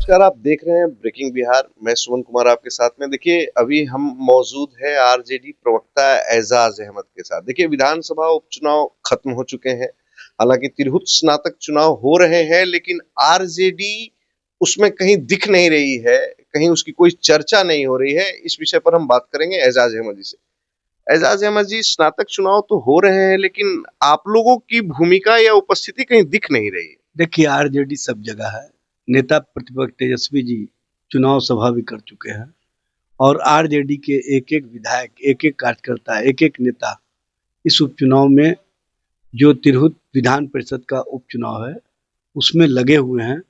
नमस्कार, आप देख रहे हैं ब्रेकिंग बिहार। मैं सुमन कुमार आपके साथ में। देखिए, अभी हम मौजूद है आरजेडी प्रवक्ता एजाज अहमद के साथ। देखिए, विधानसभा उपचुनाव खत्म हो चुके हैं। हालांकि तिरहुत स्नातक चुनाव हो रहे हैं, लेकिन आरजेडी उसमें कहीं दिख नहीं रही है, कहीं उसकी कोई चर्चा नहीं हो रही है। इस विषय पर हम बात करेंगे एजाज अहमद जी से। एजाज अहमद जी, स्नातक चुनाव तो हो रहे हैं, लेकिन आप लोगों की भूमिका या उपस्थिति कहीं दिख नहीं रही है। देखिए, आरजेडी सब जगह है। नेता प्रतिपक्ष तेजस्वी जी चुनाव सभा भी कर चुके हैं और आरजेडी के एक एक विधायक, एक एक कार्यकर्ता, एक एक नेता इस उपचुनाव में, जो तिरहुत विधान परिषद का उपचुनाव है, उसमें लगे हुए हैं।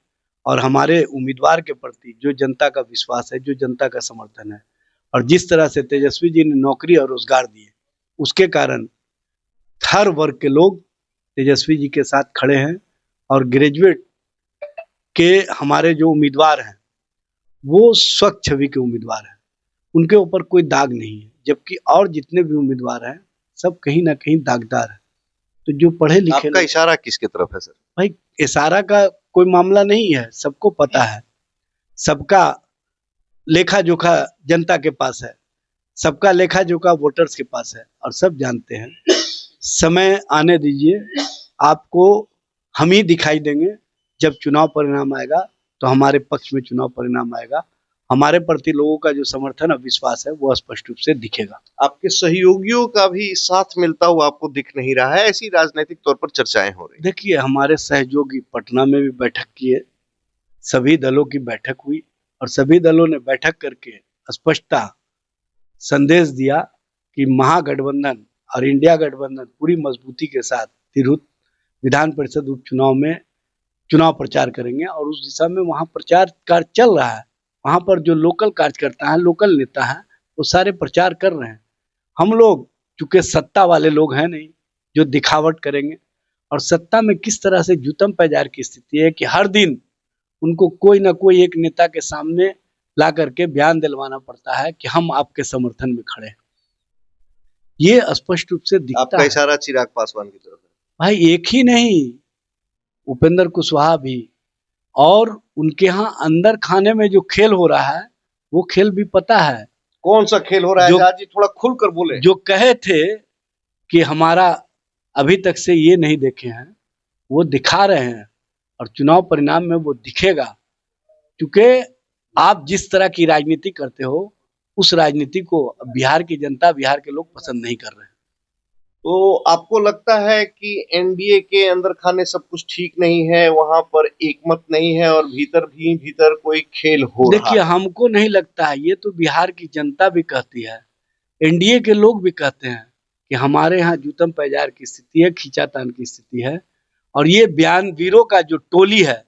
और हमारे उम्मीदवार के प्रति जो जनता का विश्वास है, जो जनता का समर्थन है, और जिस तरह से तेजस्वी जी ने नौकरी और रोजगार दिए, उसके कारण हर वर्ग के लोग तेजस्वी जी के साथ खड़े हैं। और ग्रेजुएट के हमारे जो उम्मीदवार हैं वो स्वच्छ छवि के उम्मीदवार हैं, उनके ऊपर कोई दाग नहीं है। जबकि और जितने भी उम्मीदवार हैं सब कहीं ना कहीं दागदार है। तो जो पढ़े लिखे आपका इशारा किसकी तरफ है सर? भाई, इशारा का कोई मामला नहीं है, सबको पता है, सबका लेखा जोखा जनता के पास है, सबका लेखा जोखा वोटर्स के पास है और सब जानते हैं। समय आने दीजिए, आपको हम ही दिखाई देंगे। जब चुनाव परिणाम आएगा तो हमारे पक्ष में चुनाव परिणाम आएगा। हमारे प्रति लोगों का जो समर्थन और विश्वास है वो स्पष्ट रूप से दिखेगा। आपके सहयोगियों का भी साथ मिलता हुआ आपको दिख नहीं रहा है, ऐसी राजनीतिक तौर पर चर्चाएं हो रही। देखिए, हमारे सहयोगी पटना में भी बैठक किए, सभी दलों की बैठक हुई और सभी दलों ने बैठक करके स्पष्टता संदेश दिया कि महागठबंधन और इंडिया गठबंधन पूरी मजबूती के साथ तिरहुत विधान परिषद उपचुनाव में चुनाव प्रचार करेंगे। और उस दिशा में वहाँ प्रचार कार्य चल रहा है। वहाँ पर जो लोकल कार्यकर्ता हैं, लोकल नेता हैं, वो सारे प्रचार कर रहे हैं। हम लोग चूंकि सत्ता वाले लोग हैं नहीं जो दिखावट करेंगे। और सत्ता में किस तरह से जूतम पैजार की स्थिति है कि हर दिन उनको कोई ना कोई एक नेता के सामने ला करके बयान दिलवाना पड़ता है कि हम आपके समर्थन में खड़े हैं। ये स्पष्ट रूप से दिखता आपका है। इशारा चिराग पासवान की तरफ है। भाई, एक ही नहीं, उपेंद्र कुशवाहा भी। और उनके यहाँ अंदर खाने में जो खेल हो रहा है वो खेल भी पता है। कौन सा खेल हो रहा है एजाज जी, थोड़ा खुलकर बोले। जो कहे थे कि हमारा अभी तक से ये नहीं देखे हैं, वो दिखा रहे हैं और चुनाव परिणाम में वो दिखेगा। क्योंकि आप जिस तरह की राजनीति करते हो उस राजनीति को बिहार की जनता, बिहार के लोग पसंद नहीं कर रहे हैं। तो आपको लगता है कि एनडीए के अंदर खाने सब कुछ ठीक नहीं है, वहां पर एकमत नहीं है और भीतर भी भीतर कोई खेल हो रहा है? देखिए, हमको नहीं लगता है, ये तो बिहार की जनता भी कहती है, एनडीए के लोग भी कहते हैं कि हमारे यहाँ जूतम पैजार की स्थिति है, खींचातान की स्थिति है। और ये बयान वीरों का जो टोली है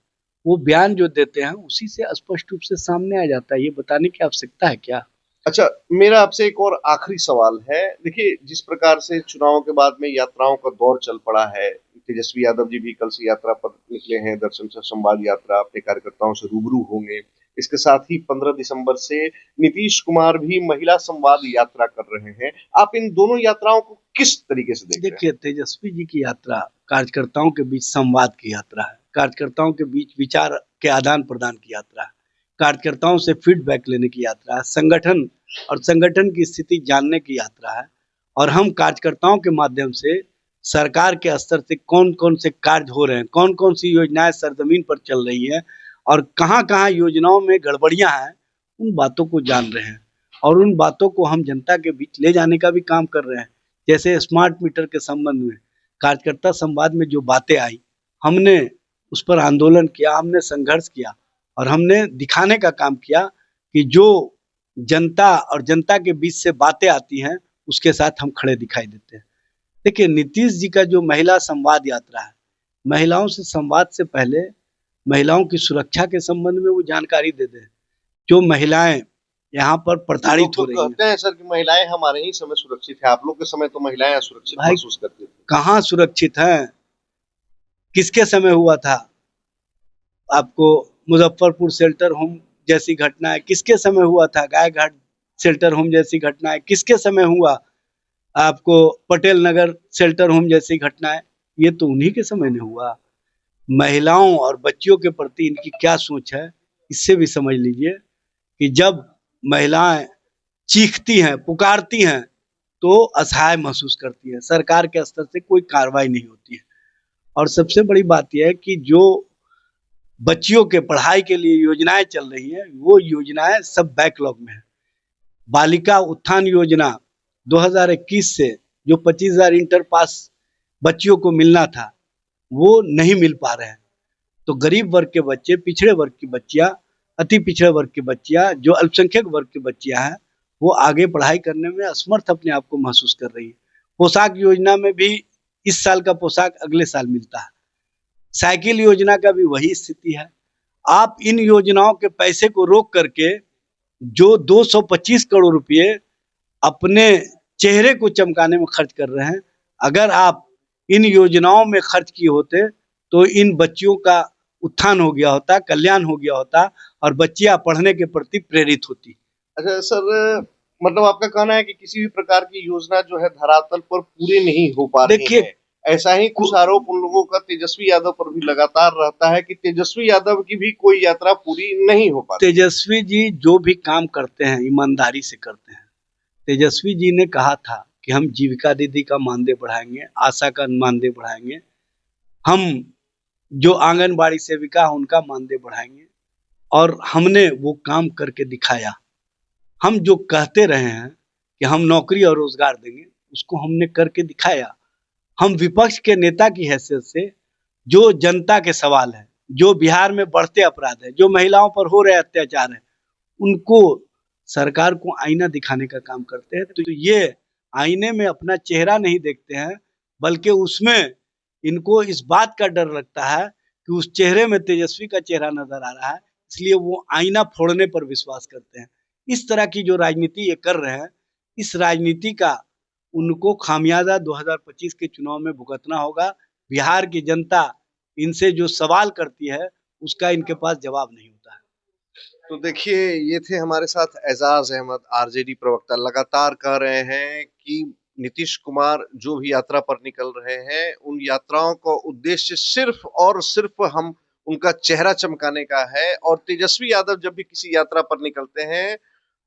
वो बयान जो देते हैं उसी से स्पष्ट रूप से सामने आ जाता है। ये बताने की आवश्यकता है क्या? अच्छा, मेरा आपसे एक और आखिरी सवाल है। देखिए, जिस प्रकार से चुनाव के बाद में यात्राओं का दौर चल पड़ा है, तेजस्वी यादव जी भी कल से यात्रा पर निकले हैं, दर्शन से संवाद यात्रा, अपने कार्यकर्ताओं से रूबरू होंगे। इसके साथ ही 15 दिसंबर से नीतीश कुमार भी महिला संवाद यात्रा कर रहे हैं। आप इन दोनों यात्राओं को किस तरीके से देख रहे हैं? देखिए, तेजस्वी जी की यात्रा कार्यकर्ताओं के बीच संवाद की यात्रा है, कार्यकर्ताओं के बीच विचार के आदान प्रदान की यात्रा है, कार्यकर्ताओं से फीडबैक लेने की यात्रा है, संगठन और संगठन की स्थिति जानने की यात्रा है। और हम कार्यकर्ताओं के माध्यम से सरकार के स्तर से कौन कौन से कार्य हो रहे हैं, कौन कौन सी योजनाएं सरजमीन पर चल रही है और कहाँ कहाँ योजनाओं में गड़बड़ियां हैं, उन बातों को जान रहे हैं। और उन बातों को हम जनता के बीच ले जाने का भी काम कर रहे हैं। जैसे स्मार्ट मीटर के संबंध में कार्यकर्ता संवाद में जो बातें आई, हमने उस पर आंदोलन किया, हमने संघर्ष किया और हमने दिखाने का काम किया कि जो जनता और जनता के बीच से बातें आती हैं उसके साथ हम खड़े दिखाई देते हैं। देखिए, नीतीश जी का जो महिला संवाद यात्रा है, महिलाओं से संवाद से पहले महिलाओं की सुरक्षा के संबंध में वो जानकारी दे दें। जो महिलाएं यहाँ पर प्रताड़ित हो रही हैं। कहते हैं सर कि महिलाएं हमारे ही समय सुरक्षित है, आप लोग के समय तो महिलाएं असुरक्षित महसूस करती थी। कहाँ सुरक्षित हैं? किसके समय हुआ था? आपको मुजफ्फरपुर शेल्टर होम जैसी घटनाएं किसके समय हुआ था? गायघाट शेल्टर होम जैसी घटनाएं किसके समय हुआ? आपको पटेल नगर शेल्टर होम जैसी घटनाएं, ये तो उन्हीं के समय में हुआ। महिलाओं और बच्चियों के प्रति इनकी क्या सोच है इससे भी समझ लीजिए कि जब महिलाएं चीखती हैं, पुकारती हैं, तो असहाय महसूस करती है। सरकार के स्तर से कोई कार्रवाई नहीं होती है। और सबसे बड़ी बात यह है कि जो बच्चियों के पढ़ाई के लिए योजनाएं चल रही हैं, वो योजनाएं सब बैकलॉग में है। बालिका उत्थान योजना 2021 से जो 25,000 इंटर पास बच्चियों को मिलना था, वो नहीं मिल पा रहे हैं। तो गरीब वर्ग के बच्चे, पिछड़े वर्ग की बच्चियां, अति पिछड़े वर्ग की बच्चियां, जो अल्पसंख्यक वर्ग की बच्चियां हैं, वो आगे पढ़ाई करने में असमर्थ अपने आप को महसूस कर रही है। पोशाक योजना में भी इस साल का पोशाक अगले साल मिलता है। साइकिल योजना का भी वही स्थिति है। आप इन योजनाओं के पैसे को रोक करके जो 225 करोड़ रुपए अपने चेहरे को चमकाने में खर्च कर रहे हैं, अगर आप इन योजनाओं में खर्च किए होते तो इन बच्चियों का उत्थान हो गया होता, कल्याण हो गया होता और बच्चियां पढ़ने के प्रति प्रेरित होती। अच्छा सर, मतलब आपका कहना है कि किसी भी प्रकार की योजना जो है धरातल पर पूरी नहीं हो पा रही देखिए, है। ऐसा ही कुछ आरोप उन लोगों का तेजस्वी यादव पर भी लगातार रहता है कि तेजस्वी यादव की भी कोई यात्रा पूरी नहीं हो पाती। तेजस्वी जी जो भी काम करते हैं ईमानदारी से करते हैं। तेजस्वी जी ने कहा था कि हम जीविका दीदी का मानदेय बढ़ाएंगे, आशा का मानदेय बढ़ाएंगे, हम जो आंगनबाड़ी सेविका है उनका मानदेय बढ़ाएंगे, और हमने वो काम करके दिखाया। हम जो कहते रहे हैं कि हम नौकरी और रोजगार देंगे, उसको हमने करके दिखाया। हम विपक्ष के नेता की हैसियत से जो जनता के सवाल है, जो बिहार में बढ़ते अपराध है, जो महिलाओं पर हो रहे अत्याचार है, उनको सरकार को आईना दिखाने का काम करते हैं। तो ये आईने में अपना चेहरा नहीं देखते हैं, बल्कि उसमें इनको इस बात का डर लगता है कि उस चेहरे में तेजस्वी का चेहरा नजर आ रहा है, इसलिए वो आईना फोड़ने पर विश्वास करते हैं। इस तरह की जो राजनीति ये कर रहे हैं, इस राजनीति का उनको खामियाजा 2025 के चुनाव में भुगतना होगा। बिहार की जनता इनसे जो सवाल करती है, उसका इनके पास जवाब नहीं होता है। तो देखिए, ये थे हमारे साथ एजाज अहमद, आरजेडी प्रवक्ता। लगातार कह रहे हैं कि नीतीश कुमार जो भी यात्रा पर निकल रहे हैं, उन यात्राओं का उद्देश्य सिर्फ और सिर्फ हम उनका चेहरा चमकाने का है। और तेजस्वी यादव जब भी किसी यात्रा पर निकलते हैं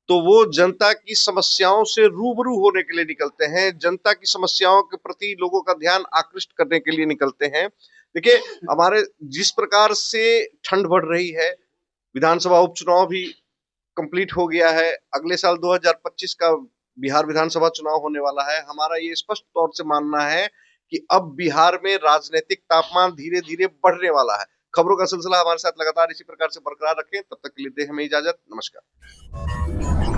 तो वो जनता की समस्याओं से रूबरू होने के लिए निकलते हैं, जनता की समस्याओं के प्रति लोगों का ध्यान आकृष्ट करने के लिए निकलते हैं। देखिए, हमारे जिस प्रकार से ठंड बढ़ रही है, विधानसभा उपचुनाव भी कंप्लीट हो गया है, अगले साल 2025 का बिहार विधानसभा चुनाव होने वाला है। हमारा ये स्पष्ट तौर से मानना है कि अब बिहार में राजनीतिक तापमान धीरे धीरे बढ़ने वाला है। खबरों का सिलसिला हमारे साथ लगातार इसी प्रकार से बरकरार रखें। तब तक के लिए दें हमें इजाजत। नमस्कार।